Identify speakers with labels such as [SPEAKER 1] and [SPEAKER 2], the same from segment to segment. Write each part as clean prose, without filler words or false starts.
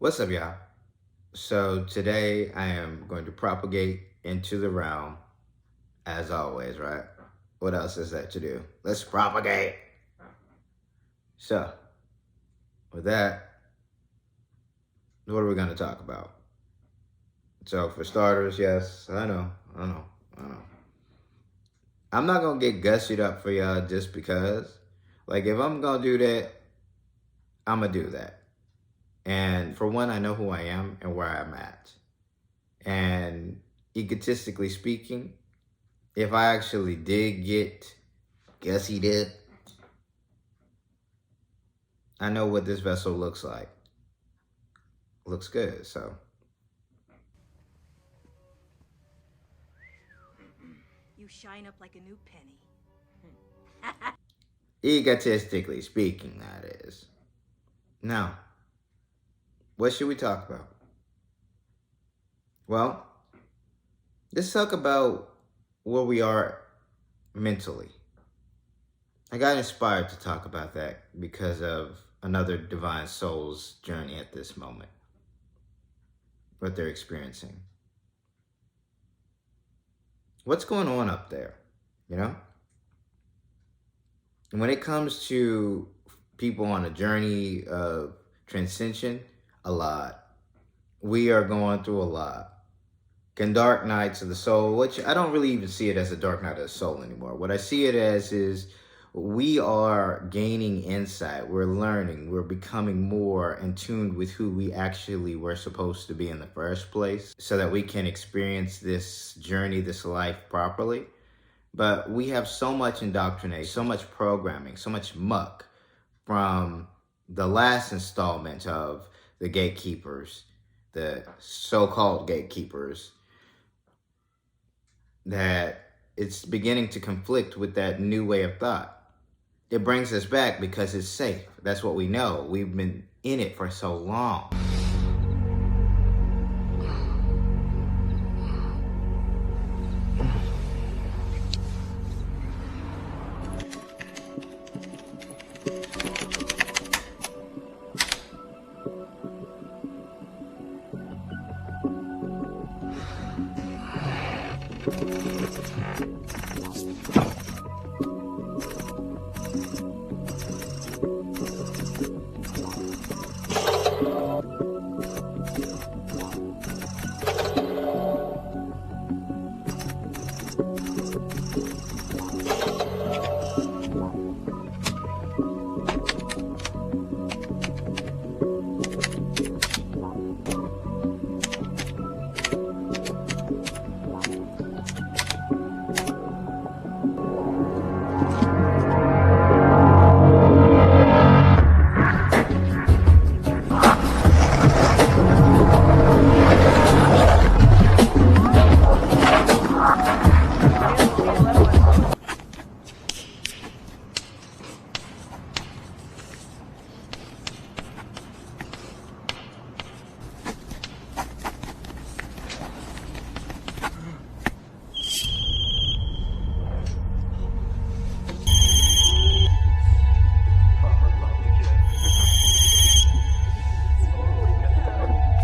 [SPEAKER 1] What's up, y'all? So today I am going to propagate into the realm, as always, right? What else is there to do? Let's propagate. So, with that, what are we going to talk about? So, for starters, yes, I know. I'm not going to get gussied up for y'all just because. Like, if I'm going to do that, I'm going to do that. And for one, I know who I am and where I'm at. And egotistically speaking, if I actually did get gussied up, I know what this vessel looks like. Looks good, so.
[SPEAKER 2] You shine up like a new penny.
[SPEAKER 1] Egotistically speaking, that is. Now, what should we talk about? Well, let's talk about where we are mentally. I got inspired to talk about that because of another divine soul's journey at this moment, what they're experiencing. What's going on up there, you know? And when it comes to people on a journey of transcension, a lot. We are going through a lot. Dark nights of the soul, which I don't really even see it as a dark night of the soul anymore. What I see it as is we are gaining insight. We're learning. We're becoming more in tune with who we actually were supposed to be in the first place so that we can experience this journey, this life properly. But we have so much indoctrination, so much programming, so much muck from the last installment of the gatekeepers, the so-called gatekeepers, that it's beginning to conflict with that new way of thought. It brings us back because it's safe. That's what we know. We've been in it for so long.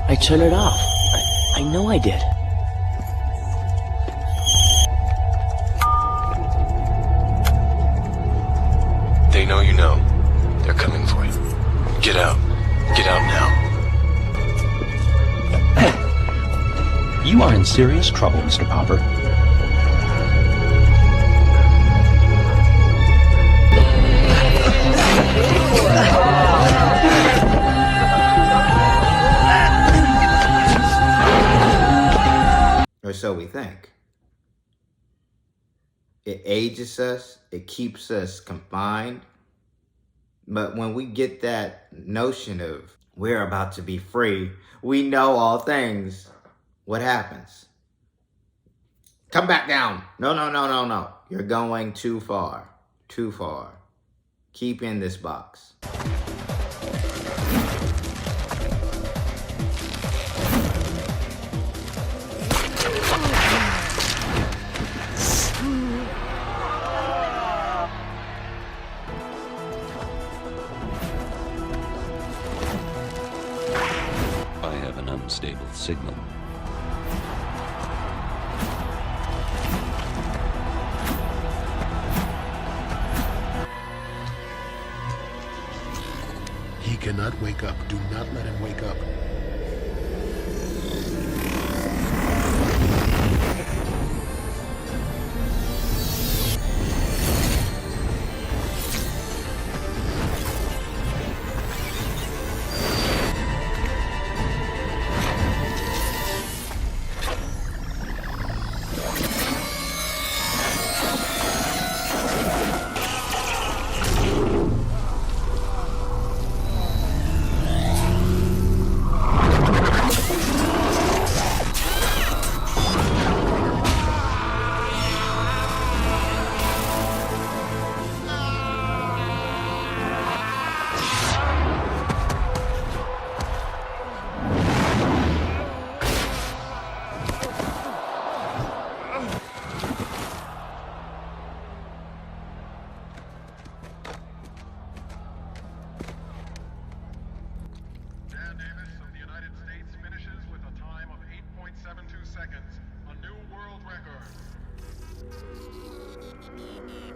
[SPEAKER 3] I turned it off. I know I did.
[SPEAKER 4] They know you know. They're coming for you. Get out. Get out now.
[SPEAKER 3] You are in serious trouble, Mr. Popper.
[SPEAKER 1] Or so we think. It ages us, it keeps us confined. But when we get that notion of we're about to be free, we know all things, what happens? Come back down. No. You're going too far. Too far. Keep in this box.
[SPEAKER 5] unstable signal.
[SPEAKER 6] He cannot wake up. Do not let him wake up.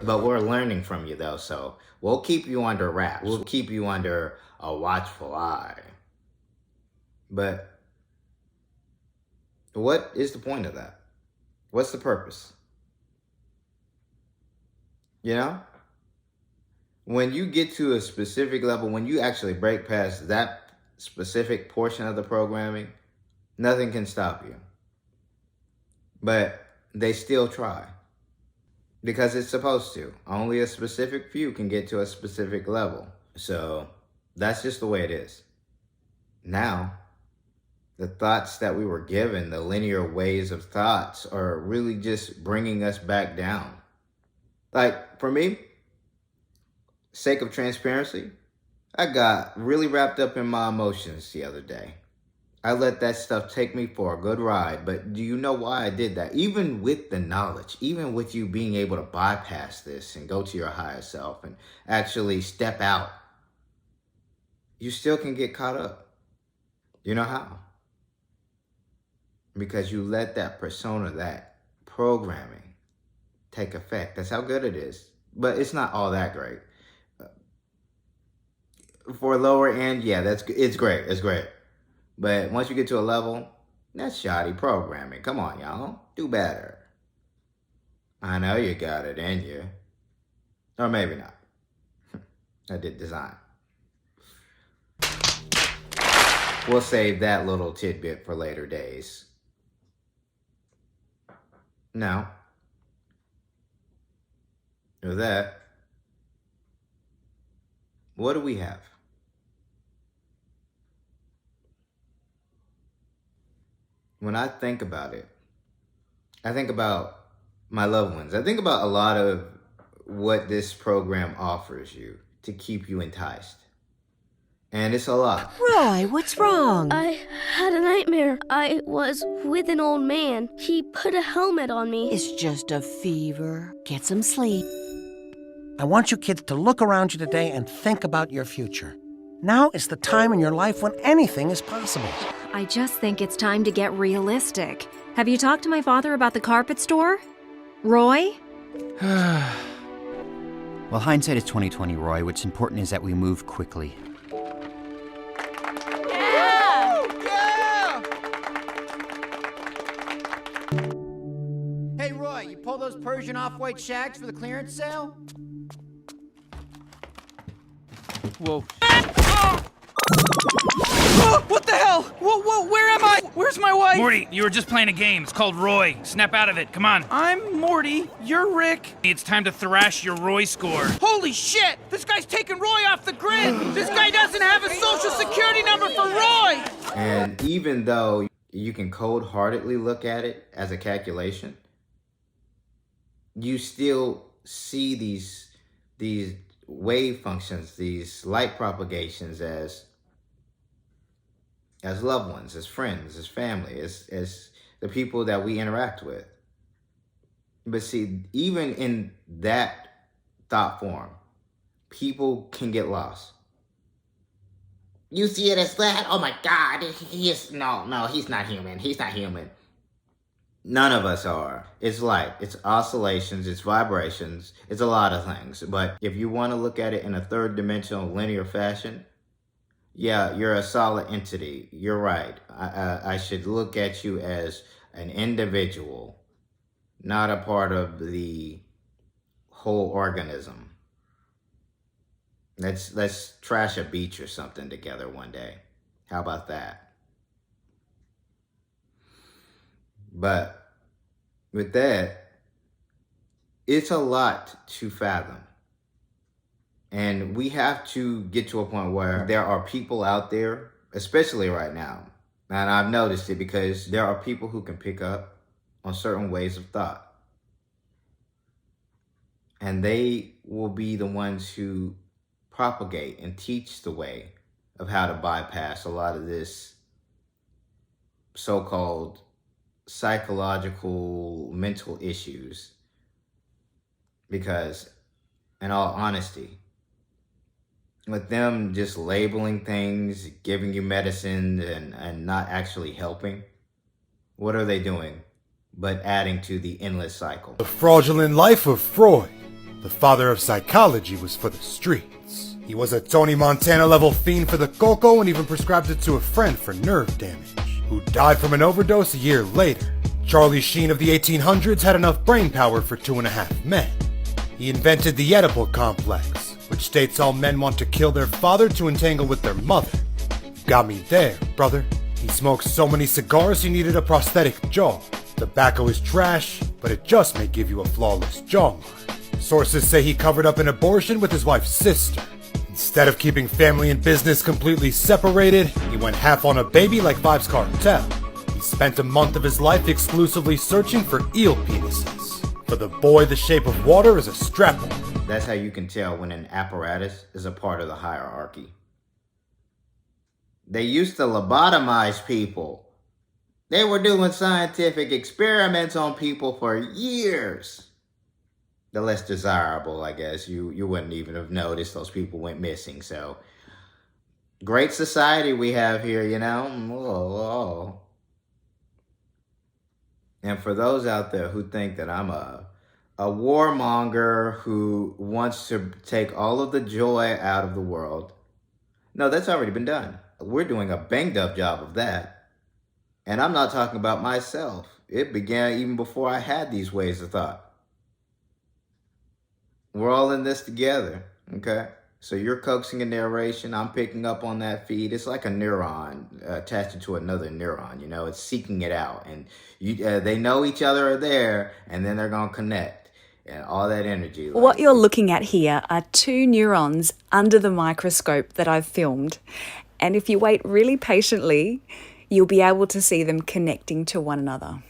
[SPEAKER 1] But we're learning from you, though, so we'll keep you under wraps. We'll keep you under a watchful eye. But what is the point of that? What's the purpose? You know? When you get to a specific level, when you actually break past that specific portion of the programming, nothing can stop you. But they still try. Because it's supposed to. Only a specific few can get to a specific level. So that's just the way it is. Now, the thoughts that we were given, the linear ways of thoughts, are really just bringing us back down. Like, for me, sake of transparency, I got really wrapped up in my emotions the other day. I let that stuff take me for a good ride, but do you know why I did that? Even with the knowledge, even with you being able to bypass this and go to your higher self and actually step out, you still can get caught up. You know how? Because you let that persona, that programming, take effect. That's how good it is. But it's not all that great. For lower end, yeah, it's great. It's great. But once you get to a level, that's shoddy programming. Come on, y'all. Do better. I know you got it in you. Or maybe not. I did design. We'll save that little tidbit for later days. Now, with that, what do we have? When I think about it, I think about my loved ones. I think about a lot of what this program offers you to keep you enticed. And it's a lot.
[SPEAKER 7] Roy, what's wrong?
[SPEAKER 8] I had a nightmare. I was with an old man. He put a helmet on me.
[SPEAKER 7] It's just a fever. Get some sleep.
[SPEAKER 9] I want you kids to look around you today and think about your future. Now is the time in your life when anything is possible.
[SPEAKER 10] I just think it's time to get realistic. Have you talked to my father about the carpet store? Roy?
[SPEAKER 11] Well, hindsight is 20/20, Roy. What's important is that we move quickly.
[SPEAKER 12] Hey, Roy, you pull those Persian off-white shags for the clearance sale?
[SPEAKER 13] Whoa. Oh, what the hell? Whoa, where am I? Where's my wife?
[SPEAKER 14] Morty, you were just playing a game. It's called Roy. Snap out of it. Come on.
[SPEAKER 13] I'm Morty. You're Rick.
[SPEAKER 14] It's time to thrash your Roy score.
[SPEAKER 13] Holy shit! This guy's taking Roy off the grid! This guy doesn't have a social security number for Roy!
[SPEAKER 1] And even though you can cold-heartedly look at it as a calculation, you still see these wave functions, these light propagations as loved ones, as friends, as family, as the people that we interact with. But see, even in that thought form, people can get lost. You see it as that? Oh my God, he is, no, he's not human. He's not human. None of us are. It's light, it's oscillations, it's vibrations, it's a lot of things. But if you want to look at it in a third dimensional linear fashion, yeah, you're a solid entity. You're right. I should look at you as an individual, not a part of the whole organism. Let's trash a beach or something together one day. How about that? But with that, it's a lot to fathom. And we have to get to a point where there are people out there, especially right now, and I've noticed it because there are people who can pick up on certain ways of thought. And they will be the ones who propagate and teach the way of how to bypass a lot of this so-called psychological mental issues. Because, in all honesty, with them just labeling things, giving you medicine and not actually helping, what are they doing but adding to the endless cycle?
[SPEAKER 5] The fraudulent life of Freud, the father of psychology, was for the streets. He was a Tony Montana level fiend for the cocoa and even prescribed it to a friend for nerve damage, who died from an overdose a year later. Charlie Sheen of the 1800s had enough brain power for 2.5 men. He invented the Oedipal complex, which states all men want to kill their father to entangle with their mother. Got me there, brother. He smoked so many cigars he needed a prosthetic jaw. Tobacco is trash, but it just may give you a flawless jawline. Sources say he covered up an abortion with his wife's sister. Instead of keeping family and business completely separated, he went half on a baby like Vibes Cartel. He spent a month of his life exclusively searching for eel penises. For the boy, the shape of water is a strap-on.
[SPEAKER 1] That's how you can tell when an apparatus is a part of the hierarchy. They used to lobotomize people. They were doing scientific experiments on people for years. The less desirable, I guess. You wouldn't even have noticed those people went missing. So, great society we have here, you know? Oh. And for those out there who think that I'm a warmonger who wants to take all of the joy out of the world, no, that's already been done. We're doing a banged up job of that. And I'm not talking about myself. It began even before I had these ways of thought. We're all in this together, okay? So you're coaxing a narration, I'm picking up on that feed. It's like a neuron attached to another neuron, you know? It's seeking it out. And they know each other are there, and then they're going to connect. And all that energy.
[SPEAKER 15] What you're looking at here are two neurons under the microscope that I've filmed. And if you wait really patiently, you'll be able to see them connecting to one another.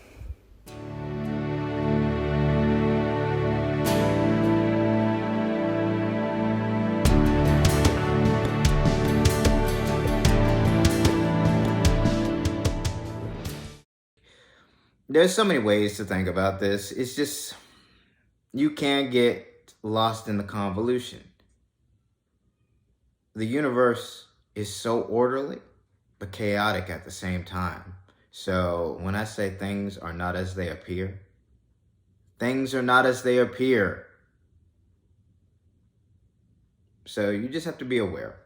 [SPEAKER 1] There's so many ways to think about this. It's just, you can get lost in the convolution. The universe is so orderly, but chaotic at the same time. So when I say things are not as they appear, things are not as they appear. So you just have to be aware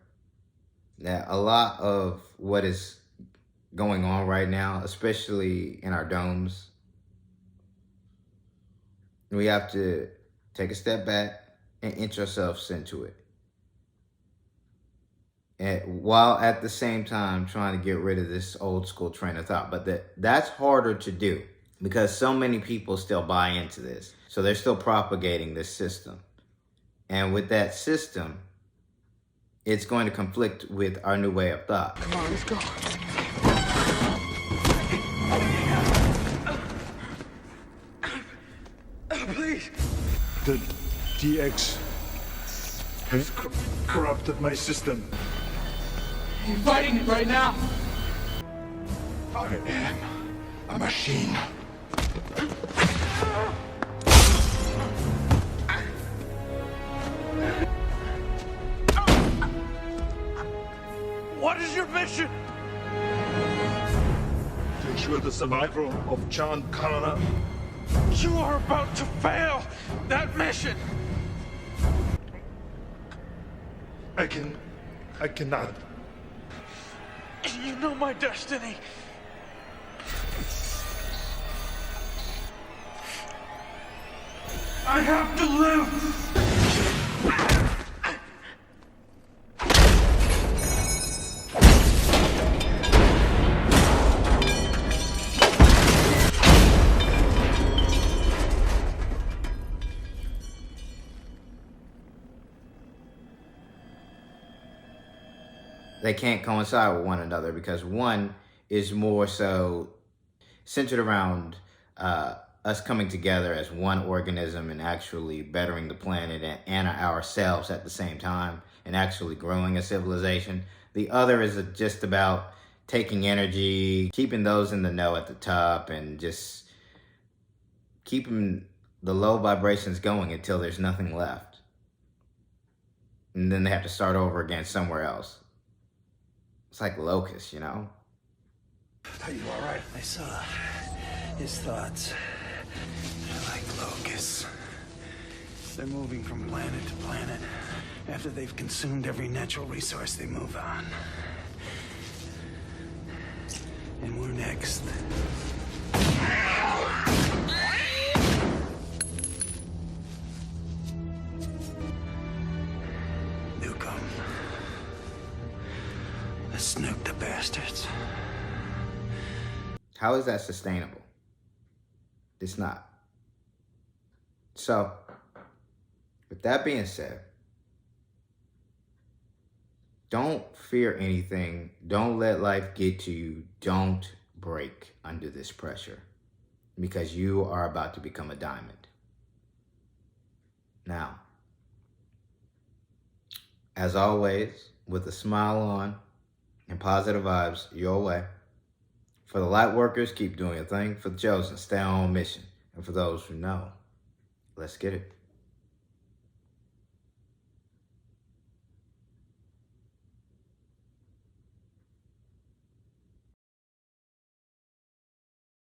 [SPEAKER 1] that a lot of what is going on right now, especially in our domes, we have to take a step back and inch ourselves into it. And while at the same time trying to get rid of this old school train of thought. But that's harder to do because so many people still buy into this. So they're still propagating this system. And with that system, it's going to conflict with our new way of thought.
[SPEAKER 6] Come on, let's go.
[SPEAKER 16] Please.
[SPEAKER 6] The DX has corrupted my system.
[SPEAKER 16] You're fighting it right now.
[SPEAKER 6] I am a machine.
[SPEAKER 16] What is your mission?
[SPEAKER 6] To ensure the survival of John Connor.
[SPEAKER 16] You are about to fail that mission.
[SPEAKER 6] I cannot.
[SPEAKER 16] You know my destiny. I have to live.
[SPEAKER 1] They can't coincide with one another because one is more so centered around us coming together as one organism and actually bettering the planet and ourselves at the same time and actually growing a civilization. The other is just about taking energy, keeping those in the know at the top, and just keeping the low vibrations going until there's nothing left. And then they have to start over again somewhere else. It's like locusts, you know?
[SPEAKER 6] Are you all right?
[SPEAKER 17] I saw his thoughts. They're like locusts. They're moving from planet to planet. After they've consumed every natural resource, they move on. And we're next. Nuke 'em. Let's nuke the bastards.
[SPEAKER 1] How is that sustainable? It's not. So, with that being said, don't fear anything. Don't let life get to you. Don't break under this pressure because you are about to become a diamond. Now, as always, with a smile on and positive vibes your way. For the light workers, keep doing your thing. For the chosen, stay on mission. And for those who know, let's get it.